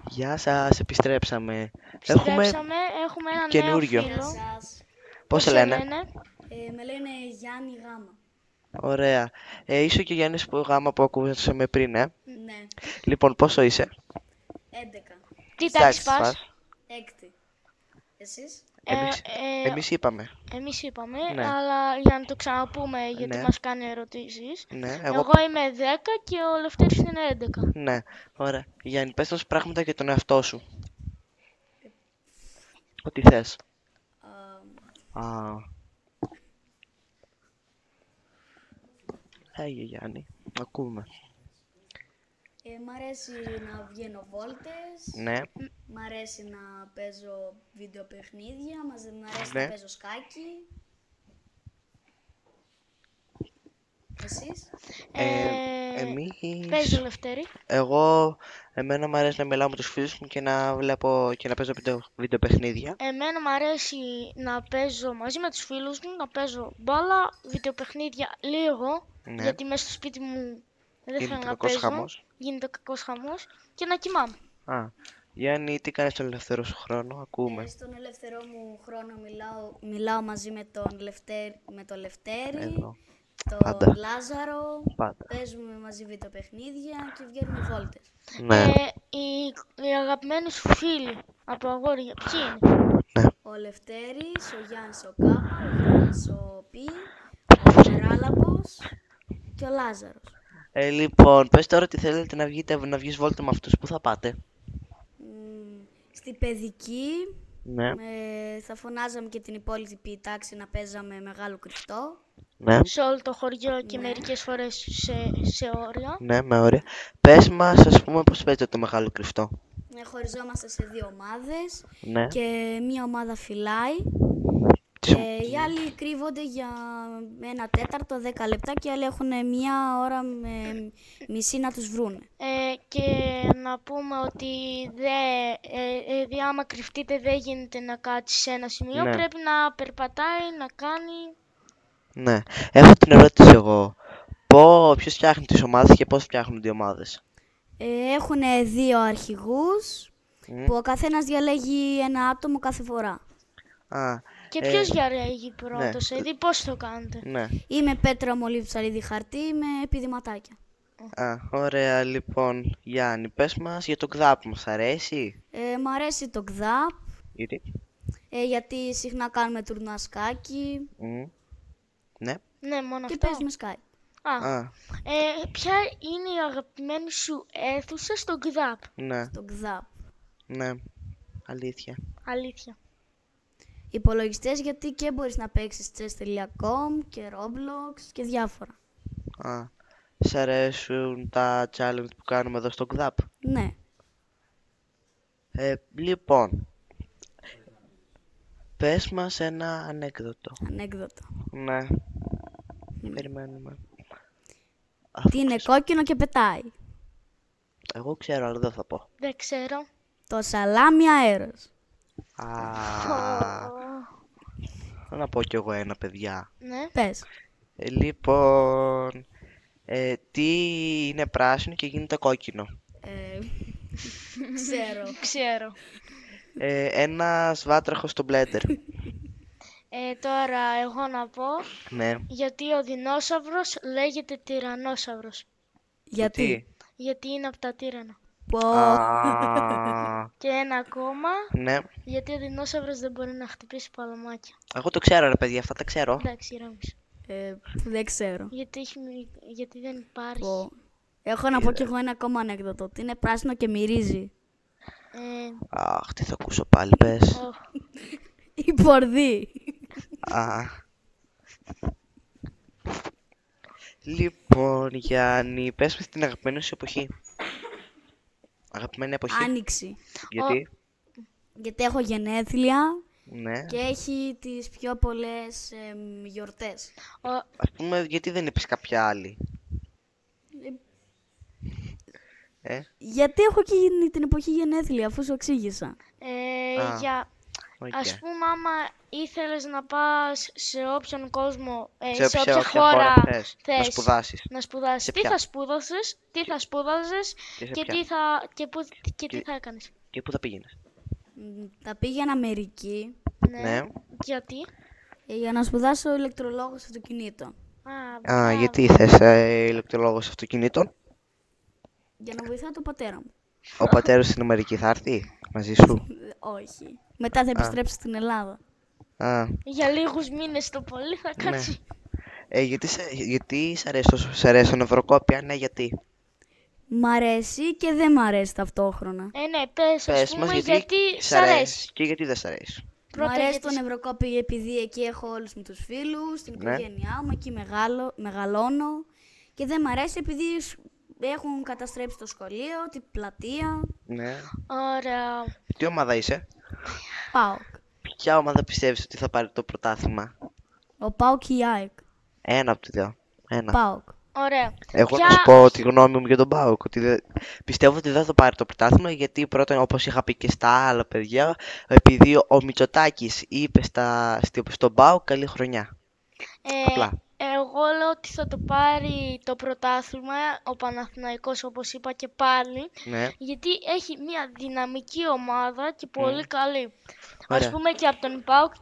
Γεια σας, επιστρέψαμε. Επιστρέψαμε, έχουμε ένα νέο καινούριο. φίλο. Γεια σας. Πώς σε λένε? Με λένε Γιάννη Γάμα. Ωραία. Είσαι και ο Γιάννης που γάμα που ακούσαμε πριν, Ναι, Λοιπόν, πόσο είσαι? 11. Τι τάξη πας? Έκτη. Εσείς? Εμείς είπαμε. Εμείς είπαμε, Ναι. αλλά για να το ξαναπούμε γιατί Ναι. μας κάνει ερωτήσεις. Ναι, Εγώ είμαι 10 και ο Λευτέρης είναι 11. Ναι, ωραία. Γιάννη, πες μας πράγματα για τον εαυτό σου. Ό,τι θες. Α. Λέγε Γιάννη, ακούμε. Μ' αρέσει να βγαίνω βόλτες. Ναι, Μ' αρέσει να παίζω βίντεο παιχνίδια. Μ' αρέσει Ναι. να παίζω σκάκι. Εσείς? εμείς... Παίζει ο Λευτέρη. Εμένα μου αρέσει να μιλάω με τους φίλους μου και να βλέπω και να παίζω βίντεο παιχνίδια. Εμένα μου αρέσει να παίζω μαζί με τους φίλους μου, να παίζω μπάλα, βιντεοπαιχνίδια λίγο, Ναι. γιατί μέσα στο σπίτι μου δεν Γίνεται θέλω να κακός παίζω. χαμός. Γίνεται κακός χαμός και να κοιμάμαι. Α, Γιάννη, τι κάνεις τον ελεύθερο σου χρόνο, ακούμε. Στον ελεύθερό μου χρόνο μιλάω μαζί με τον Λευτέρη, Εδώ, τον πάντα. Λάζαρο. Πάντα. Παίζουμε μαζί βίντεο παιχνίδια και βγαίνουμε βόλτες. Ναι, Οι αγαπημένοι σου φίλοι από αγόρια, ποιοι είναι? Ο Λευτέρης, ο Γιάννης ο Κάπα, ο Γιάννης ο Πι, ο Μεράλαμπος και ο Λάζαρος. Λοιπόν, πες τώρα τι θέλετε να βγεις βόλτα με αυτούς, πού θα πάτε? Στη παιδική Ναι, θα φωνάζαμε και την υπόλοιπη τάξη να παίζαμε μεγάλο κρυφτό. ναι, Σε όλο το χωριό και μερικές φορές σε όρια. ναι, με ωραία. Πες μας, ας πούμε, πώς παίζετε το μεγάλο κρυφτό. Χωριζόμαστε σε δύο ομάδες Ναι, και μία ομάδα φυλάει. Οι άλλοι κρύβονται για 1/4, 10 λεπτά και οι άλλοι έχουν μία ώρα με μισή να τους βρούνε. Και να πούμε ότι άμα κρυφτείτε δεν γίνεται να κάτσει σε ένα σημείο, Ναι. πρέπει να περπατάει, να κάνει... ναι. Έχω την ερώτηση εγώ. Ποιος φτιάχνει τις ομάδες και πώς φτιάχνονται οι ομάδες? Έχουν δύο αρχηγούς Μμ. που ο καθένας διαλέγει ένα άτομο κάθε φορά. Α, Και ποιος διαρρέγει πρώτος, ναι. δηλαδή πώς το κάνετε? ναι. Είμαι Πέτρα Μολύβη Ψαρίδη Χαρτί με πηδηματάκια. Α, ωραία, λοιπόν. Γιάννη, πες μας για το ΚΔΑΠ, μας αρέσει? Μ' αρέσει το ΚΔΑΠ, Γιατί? γιατί συχνά κάνουμε τουρνουά σκάκι Ναι. Ναι, μόνο και αυτό. παίζουμε σκάκι. Α, Ποια είναι η αγαπημένη σου αίθουσα στο ΚΔΑΠ? ναι, Το ΚΔΑΠ. ναι. Αλήθεια. Αλήθεια. Υπολογιστές, γιατί και μπορείς να παίξεις chess.com και Roblox και διάφορα. Α, σ' αρέσουν τα challenge που κάνουμε εδώ στο ΚΔΑΠ? Ναι. Λοιπόν, πες μας ένα ανέκδοτο. Ανέκδοτο. Ναι. Περιμένουμε. Τι είναι κόκκινο και πετάει? Εγώ ξέρω, αλλά δεν θα πω. Δεν ξέρω. Το σαλάμι αέρος. Α, να πω κι εγώ ένα, παιδιά. Ναι. Πες. Λοιπόν, τι είναι πράσινο και γίνεται κόκκινο? Ξέρω. Ένας βάτραχος στο μπλέντερ. Τώρα εγώ να πω Ναι. γιατί ο δεινόσαυρος λέγεται τυρανόσαυρος. Γιατί? Γιατί είναι από τα τύρανα. Πω. Α, Και ένα ακόμα, ναι. γιατί ο δεινόσαυρος δεν μπορεί να χτυπήσει παλαμάκια. Εγώ το ξέρω, ρε παιδιά, αυτά τα ξέρω. Εντάξει, ηρέμησε. Δεν ξέρω. Γιατί δεν υπάρχει. Πω. Έχω να πω κι εγώ ένα ακόμα ανέκδοτο. Ότι είναι πράσινο και μυρίζει. Αχ, τι θα ακούσω πάλι, πες. Η πορδί. Α. Λοιπόν, Γιάννη, πες μας την αγαπημένη σου εποχή. Αγαπημένη εποχή. Άνοιξη. Γιατί? Γιατί έχω γενέθλια Ναι. και έχει τις πιο πολλές γιορτές. Ας πούμε, γιατί δεν είπες κάποια άλλη? Γιατί έχω και την εποχή γενέθλια, αφού σου εξήγησα. Α. Οκ. Ας πούμε, άμα ήθελες να πας σε όποιον κόσμο, Σε σε όποια όποια χώρα θες να θες σπουδάσεις. να σπουδάσεις, Σε τι ποια? θα σπούδασες, τι θα σπούδαζες Και σε και ποια? τι θα, και τι Και- θα έκανες. Και πού θα πήγαινες? Θα πήγαινα Αμερική Ναι. Γιατί? για να σπουδάσω ηλεκτρολόγος αυτοκινήτων. Α, μπράβο. γιατί θες ηλεκτρολόγος αυτοκινήτων? Για να βοηθάω τον πατέρα μου. Ο πατέρας στην Αμερική θα έρθει μαζί σου? Όχι. Μετά θα επιστρέψω στην Ελλάδα. Α, Για λίγους μήνες το πολύ θα Ναι. κάτσει. γιατί σ' αρέσει το νευροκόπια? Ναι, γιατί? Μ' αρέσει και δεν μ' αρέσει ταυτόχρονα. Ναι, πες, ας Πες πούμε, μας γιατί σ' σ' αρέσει. και γιατί δεν σ' αρέσει. Μ' Πρώτα αρέσει γιατί το Νευροκόπη επειδή εκεί έχω όλους μου τους φίλους, την Ναι. οικογένειά μου, εκεί μεγαλώνω. Και δεν μ' αρέσει επειδή έχουν καταστρέψει το σχολείο, την πλατεία. Ναι. Ωραία. Τι ομάδα είσαι? ΠΑΟΚ. Ποια ομάδα πιστεύεις ότι θα πάρει το πρωτάθλημα? Ο ΠΑΟΚ και η ΑΕΚ. Ένα από τις δύο. Ένα. ΠΑΟΚ. Ωραία. Εγώ Ποια- να σου πω τη γνώμη μου για τον ΠΑΟΚ. Πιστεύω ότι δεν θα πάρει το πρωτάθλημα γιατί πρώτον, όπως είχα πει και στα άλλα παιδιά, επειδή ο Μητσοτάκης είπε στον ΠΑΟΚ καλή χρονιά. Απλά. Εγώ λέω ότι θα το πάρει το πρωτάθλημα ο Παναθηναϊκός, όπως είπα και πάλι, Ναι. γιατί έχει μια δυναμική ομάδα και πολύ καλή. Ωραία. Ας πούμε και από τον ΠΑΟΚ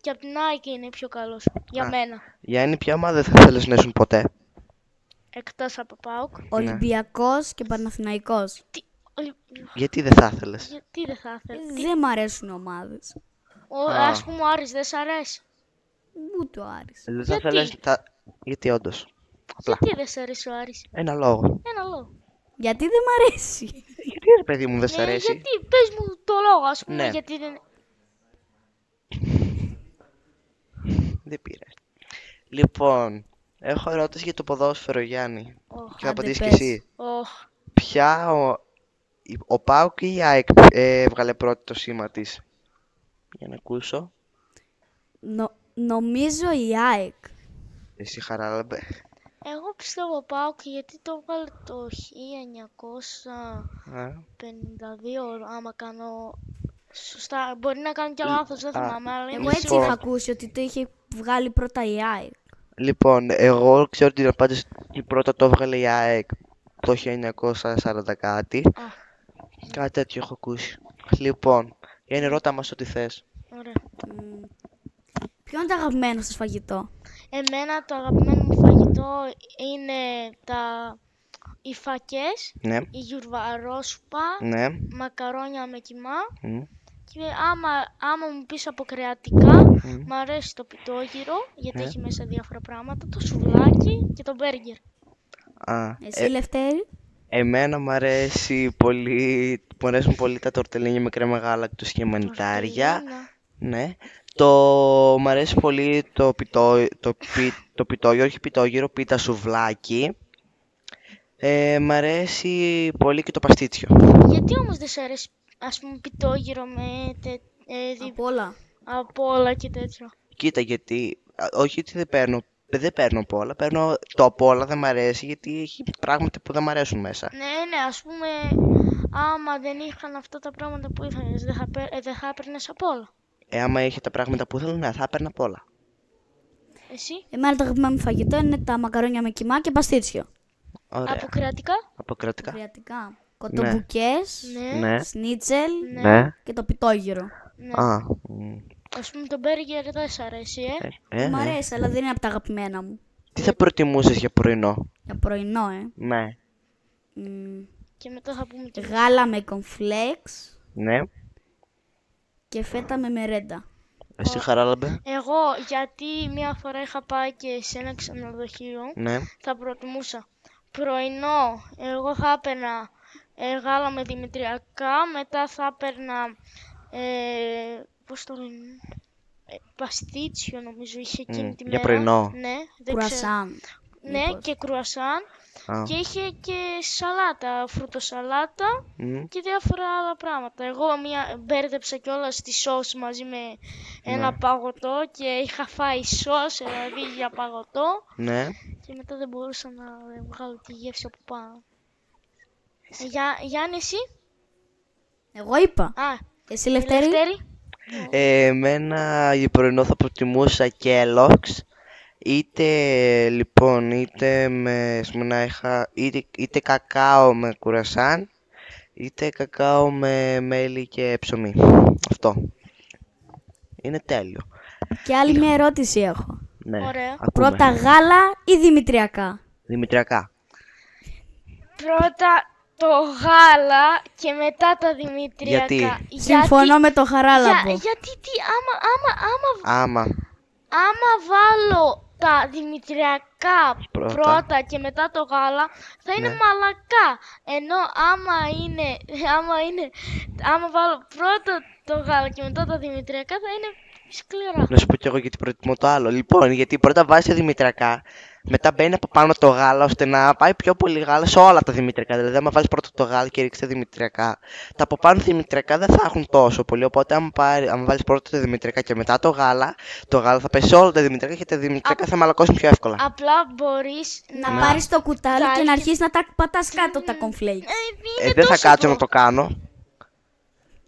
και από την ΑΕΚ είναι πιο καλός, για Α. μένα. Γιάννη, ποια ομάδα δεν θα θέλεις να ήσουν ποτέ? Εκτός από ΠΑΟΚ. Ολυμπιακός και Παναθηναϊκός. Γιατί δεν θα ήθελες? Γιατί δεν θα ήθελα. Δεν μ' αρέσουν ομάδες. Ας πούμε ο Άρης δεν σ' αρέσει. Ούτε ο Άρης. Δεν θα Γιατί? θέλεις. Γιατί όντως. Απλά. Γιατί δεν σ' αρέσει ο Άρης. Ένα λόγο. Ένα λόγο. Γιατί δεν μ' αρέσει. Γιατί ρε παιδί μου δεν σ' αρέσει? Γιατί, πες μου το λόγο, ας πούμε, Ναι. γιατί δεν... Δεν πήρε. Λοιπόν, έχω ερώτηση για το ποδόσφαιρο, Γιάννη. Ωχ, Και θα άντε, απαντήσει και πες. εσύ. ωχ. Ποια ο ΠΑΟΚ ή η ΑΕΚ έβγαλε πρώτη το σήμα της? Για να ακούσω. Νομίζω η ΑΕΚ. Εσύ Χαράλαμπε. Εγώ πιστεύω ΠΑΟΚ γιατί το έβγαλε το 1952, άμα κάνω σωστά. Μπορεί να κάνω και λάθος, δεν θυμάμαι, αλλά είμαι Εγώ έτσι σίγουρη. είχα ακούσει ότι το είχε βγάλει πρώτα η ΑΕΚ. Λοιπόν, εγώ ξέρω την απάντηση ότι πρώτα το έβγαλε η ΑΕΚ το 1940 κάτι. Α, Κάτι τέτοιο έχω ακούσει. Λοιπόν, Γιάννη, ρώτα μας ό,τι θες. ωραία. Μ, Ποιο είναι το αγαπημένο σας φαγητό? Εμένα το αγαπημένο μου φαγητό είναι οι φακές, Ναι, η γιουρβαρόσουπα, ναι. μακαρόνια με κιμά Μμ, και άμα μου πεις από κρεατικά, μου αρέσει το πιτόγυρο γιατί Ναι. έχει μέσα διάφορα πράγματα, το σουβλάκι και το μπέργκερ. Α, Εσύ Λευτέρη? εμένα μου αρέσουν πολύ τα τορτελίνια με κρέμα γάλακτος και μανιτάρια. Τορτελίνα. Ναι. Μ' αρέσει πολύ το πιτόγυρο, όχι πιτόγυρο, πίτα σουβλάκι. Μ' αρέσει πολύ και το παστίτσιο. Γιατί όμως δεν σου αρέσει, ας πούμε, πιτόγυρο με Από όλα. από όλα και τέτοια. Κοίτα, γιατί, όχι γιατί δεν παίρνω από όλα, παίρνω το από όλα δεν μ' αρέσει γιατί έχει πράγματα που δεν μ' αρέσουν μέσα. Ναι, ας πούμε, άμα δεν είχαν αυτά τα πράγματα που ήθελες, δεν θα έπαιρνες από όλα. Άμα είχε τα πράγματα που ήθελα, ναι, θα έπαιρνα απ' όλα. Εσύ, Εμένα το αγαπημένο μου φαγητό είναι τα μακαρόνια με κιμά και παστίτσιο. Ωραία. από κρεατικά. Αποκρατικά. Κρεατικά. Κοτομπουκές, Ναι, Ναι. σνίτσελ Ναι. και το πιτόγυρο. ναι. Α. Ας πούμε, το μπέργκερ δεν σ' αρέσει, Μ' Ναι. αρέσει, αλλά δεν είναι από τα αγαπημένα μου. Τι θα προτιμούσες για πρωινό? Για πρωινό, Ναι. Και μετά θα πούμε και... Γάλα με κονφλέξ Ναι. και φέτα με μερέντα. Εσύ Χαράλαμπε? Εγώ, γιατί μία φορά είχα πάει και σε ένα ξενοδοχείο, Ναι. θα προτιμούσα πρωινό. Εγώ θα έπαιρνα γάλα με δημητριακά, μετά θα έπαιρνα, πώς το λένε, παστίτσιο νομίζω είχε εκείνη τη για μέρα. πρωινό. Ναι, δεν ξέρω. Κουρασάν. Ναι, μήπως. και κρουασάν. Α. Και είχε και σαλάτα, φρουτοσαλάτα Μμ. και διάφορα άλλα πράγματα. Εγώ μπέρδεψα κιόλας τη σως μαζί με ένα παγωτό και είχα φάει σως, δηλαδή για παγωτό. Ναι. Και μετά δεν μπορούσα να βγάλω τη γεύση από πάνω. Γιάννη, εσύ? Εγώ είπα. Α, Εσύ Λευτέρη? Εμένα για πρωινό θα προτιμούσα Kellogg's, είτε λοιπόν, είτε με είτε κακάο με κουρασάν, είτε κακάο με μέλι και ψωμί. Αυτό. Είναι τέλειο. Και άλλη μια ερώτηση έχω. Ναι, Ωραία. ακούμε. Πρώτα γάλα ή δημητριακά? Δημητριακά. Πρώτα το γάλα και μετά τα δημητριακά. Γιατί? Συμφωνώ με το Χαράλαμπο. Γιατί Άμα. άμα βάλω τα δημητριακά Πρώτα. πρώτα και μετά το γάλα, θα είναι Ναι. μαλακά. Ενώ άμα βάλω πρώτα το γάλα και μετά τα δημητριακά, θα είναι σκληρά. Να σου πω κι εγώ γιατί προτιμώ το άλλο. Λοιπόν, γιατί πρώτα βάζει τα δημητριακά, μετά μπαίνει από πάνω το γάλα ώστε να πάει πιο πολύ γάλα σε όλα τα δημητριακά. Δηλαδή, άμα βάλει πρώτα το γάλα και ρίξει τα δημητριακά, τα από πάνω δημητριακά δεν θα έχουν τόσο πολύ. Οπότε, άμα βάλει πρώτα τα δημητριακά και μετά το γάλα θα πέσει σε όλα τα δημητριακά και τα δημητριακά θα μαλακώσουν πιο εύκολα. Απλά μπορείς Να πάρεις το κουτάλι και να αρχίσεις- αρχίσεις να τα πατάς κάτω τα κομφλέικ. Δεν θα κάτσω να το κάνω.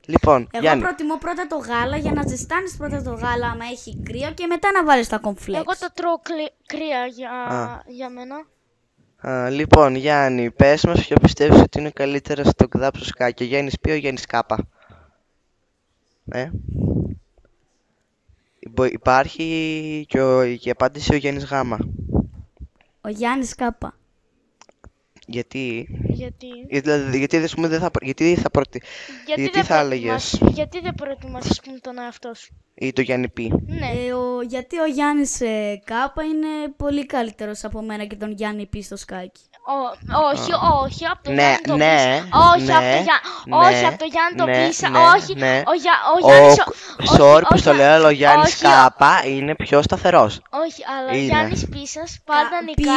Λοιπόν, Εγώ Γιάννη, προτιμώ πρώτα το γάλα για να ζεστάνεις πρώτα το γάλα άμα έχει κρύο και μετά να βάλεις τα κομφλέξ. Εγώ το τρώω κρύα Α. για μένα. λοιπόν, Γιάννη, πες μας ποιο πιστεύεις ότι είναι καλύτερα στο κδάψο σκάκι, ο Γιάννης Π ή ο Γιάννης Κάπα? Υπάρχει και η απάντηση ο Γιάννης Γάμα. Ο Γιάννης Κάπα. Γιατί? Γιατί Γιατί θα έλεγες? Γιατί δεν προτιμάς, ας πούμε, τον εαυτό σου. Ή το Γιάννη Π. Ναι. Γιατί ο Γιάννης Κάπα είναι πολύ καλύτερος από μένα και τον Γιάννη Π στο σκάκι. Όχι, από το Ναι, Γιάννη το ναι, πεις. Όχι, ναι, όχι, ναι, από το Γιάννη το ναι, πεις. ναι, Όχι, ναι. ο Γιάννης... Sorry που στο λέω, αλλά ο Γιάννης όχι, Κάπα είναι πιο σταθερός. Όχι, αλλά ο Είναι. Γιάννης Πίσας πάντα Πι. νικάει.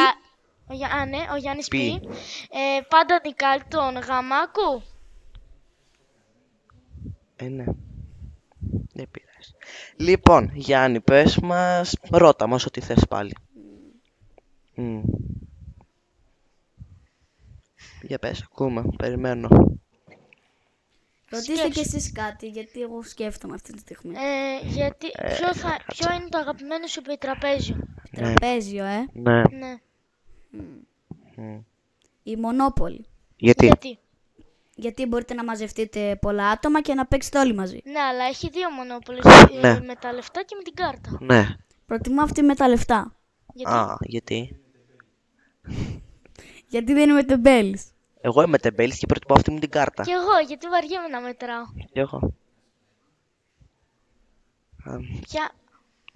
Ναι, ο Γιάννης Πι. Πι. Πάντα νικάει τον Γαμάκου. Ναι. Δεν πειράζει. Λοιπόν, Γιάννη, πες μας, ρώτα μας ό,τι θες πάλι. Για πες, ακούμε, περιμένω. Ρωτήστε Σκέψου. κι εσείς κάτι, γιατί εγώ σκέφτομαι αυτή τη στιγμή. Γιατί ποιο είναι το αγαπημένο σου επιτραπέζιο? Τραπέζιο, Ναι. Ναι. Η Μονόπολη. Γιατί? Γιατί μπορείτε να μαζευτείτε πολλά άτομα και να παίξετε όλοι μαζί. Ναι, αλλά έχει δύο μονόπολες. Ναι. Με τα λεφτά και με την κάρτα. Ναι. Προτιμώ αυτή με τα λεφτά. Γιατί? Γιατί δεν είμαι τεμπέλης. Εγώ είμαι τεμπέλης και προτιμώ αυτή μου την κάρτα. Κι εγώ, γιατί βαριέμαι να μετράω. Και εγώ.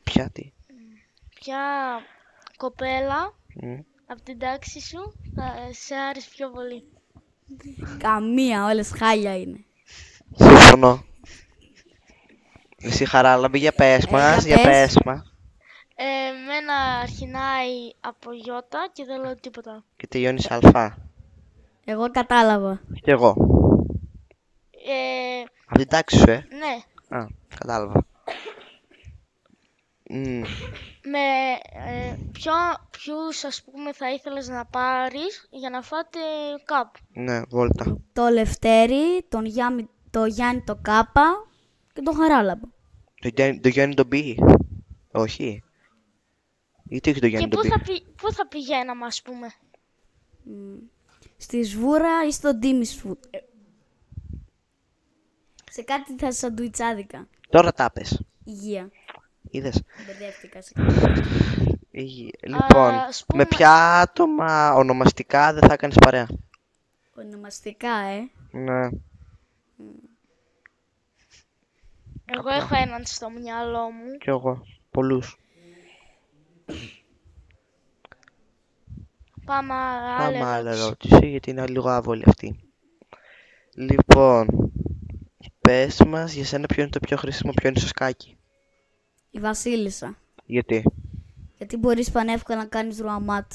Ποια Τι? κοπέλα Μμ. από την τάξη σου θα σε άρεσε πιο πολύ? Καμία, όλες χάλια είναι. Συμφωνώ. Εσύ Χαράλαμπη, για πες μας, για για πες. πες μας. Εμένα αρχινάει από γιώτα και δεν λέω τίποτα. Και τελειώνει σε αλφα. Εγώ κατάλαβα. Και εγώ. Από την τάξη σου, Ναι. Κατάλαβα. Ποιους, ας πούμε, θα ήθελες να πάρεις για να φάτε κάπου? Ναι, βόλτα. Το Λευτέρι, το Γιάννη το Κάπα και τον Χαράλαμπο. Το Γιάννη τον Μπι. Όχι. Γιατί όχι το Και Γιάννη τον Μπι. πού θα πηγαίναμε, ας πούμε? Στη Σβούρα ή στο Ντίμις Food. Σε κάτι θα σαντουιτσάδικα. Τώρα τα πες. Υγεία. Είδες. Μπερδεύτηκα σε κάτι. Λοιπόν, ας πούμε- με ποια άτομα ονομαστικά δεν θα κάνεις παρέα? Ονομαστικά, Ναι. Εγώ έχω έναν στο μυαλό μου. Κι εγώ. Πολλούς. Πάμε Πάμε άλλη άλλη ερώτηση. ερώτηση, γιατί είναι λίγο άβολη αυτή. Λοιπόν, πες μας για σένα ποιο είναι το πιο χρήσιμο, ποιο είναι στο σκάκι. Η Βασίλισσα. Γιατί? Γιατί μπορείς πανεύκολα να κάνεις ρουαμάτ.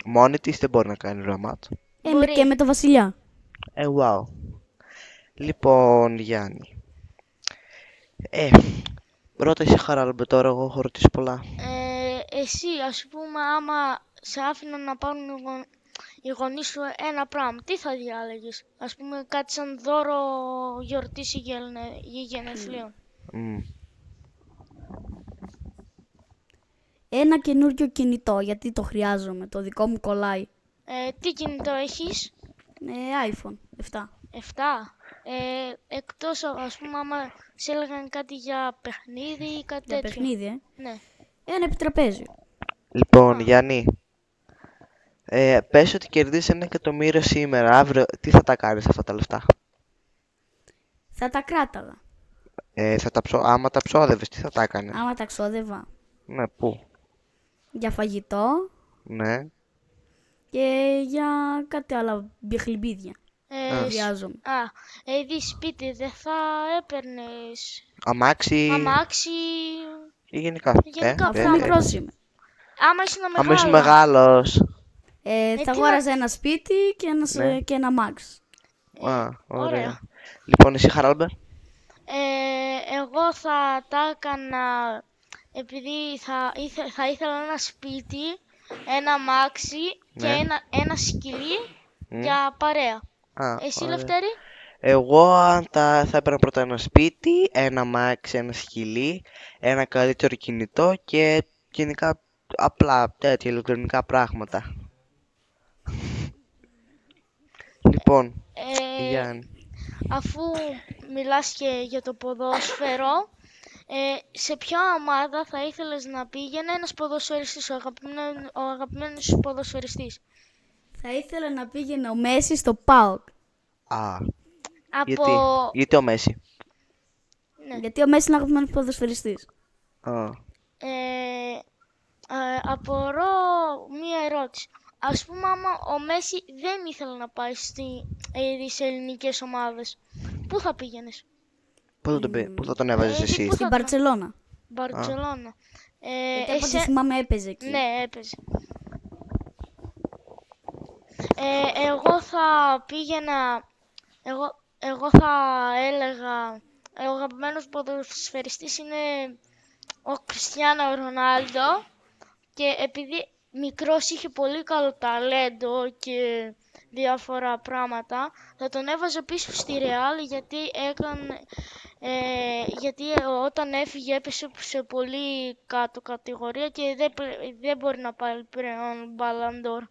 Μόνη της δεν μπορεί να κάνει ρωμάτ. Μπορεί. Και με το Βασιλιά. Wow. Λοιπόν, Γιάννη. Ρώτα εσύ Χαράλαμπε τώρα, εγώ έχω ρωτήσει πολλά. Εσύ, ας πούμε, άμα σε άφηναν να πάρουν οι γονείς σου ένα πράγμα, τι θα διάλεγες? Ας πούμε, κάτι σαν δώρο γιορτής ή γενεθλίων. Μμ. Ένα καινούριο κινητό, γιατί το χρειάζομαι. Το δικό μου κολλάει. Τι κινητό έχεις? iPhone 7. 7. Εκτός, ας πούμε, άμα σε έλεγαν κάτι για παιχνίδι ή κάτι Για τέτοιο. παιχνίδι, Ναι. Ένα επιτραπέζιο. Λοιπόν, Γιάννη, πες ότι κερδίσεις 1.000.000 σήμερα. Αύριο, τι θα τα κάνεις αυτά τα λεφτά? Θα τα κράταγα. Άμα τα ψόδευες, τι θα τα έκανες? Άμα τα ξόδευα. Ναι, πού? Για φαγητό Ναι. και για κάτι άλλα μπιχλιμπίδια. Ε, Χρειάζομαι. Ήδη σπίτι δεν θα έπαιρνες Αμάξι αμάξι, ή γενικά. γενικά Αφού πράγματα. μικρός είμαι. Άμα ήσουν μεγάλο. Άμα ήσουν μεγάλος. Θα τι αγόραζα ένα σπίτι Ναι. και ένα μάξ. Ωραία. ωραία. Λοιπόν, εσύ Χαράλμπερ. Εγώ θα τα έκανα, επειδή θα ήθελα ένα σπίτι, ένα αμάξι και Ναι. ένα σκυλί για παρέα. Εσύ, Ωραία. Λευτέρη? Εγώ θα έπαιρνα πρώτα ένα σπίτι, ένα αμάξι, ένα σκυλί, ένα καλύτερο κινητό και γενικά απλά τέτοια ηλεκτρονικά πράγματα. Λοιπόν, Γιάννη. Αφού μιλάς και για το ποδόσφαιρο, σε ποια ομάδα θα ήθελες να πήγαινε ένας ποδοσφαιριστής, ο αγαπημένος σου ποδοσφαιριστής? Θα ήθελα να πήγαινε ο Μέση στο ΠΑΟΚ. Γιατί ο Μέση? Ναι. Γιατί ο Μέση είναι αγαπημένος ποδοσφαιριστής. Απορώ μία ερώτηση. Ας πούμε, άμα ο Μέση δεν ήθελε να πάει σε ελληνικές ομάδες, πού θα πήγαινες? Πού θα τον έβαζες εσύ? πού Στην Μπαρτσελώνα. Μπαρτσελώνα. Γιατί από ό,τι θυμάμαι έπαιζε εκεί. Ναι, έπαιζε. Εγώ θα πήγαινα, εγώ θα έλεγα, ο αγαπημένος ποδοσφαιριστής είναι ο Κριστιάνο Ρονάλντο, και επειδή μικρός είχε πολύ καλό ταλέντο και διάφορα πράγματα, θα τον έβαζα πίσω στη Ρεάλ, γιατί όταν έφυγε έπεσε σε πολύ κάτω κατηγορία και δεν μπορεί να πάρει πλέον μπαλαντόρ.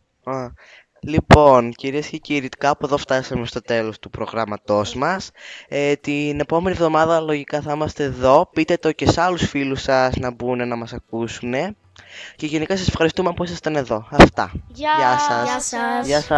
Λοιπόν, κυρίες και κύριοι, κάπου εδώ φτάσαμε στο τέλος του προγράμματός μας. Την επόμενη εβδομάδα λογικά θα είμαστε εδώ. Πείτε το και σε άλλους φίλους σας να μπουν να μας ακούσουν. Και γενικά σας ευχαριστούμε που ήσασταν εδώ. Αυτά. Γεια σας. Γεια σας.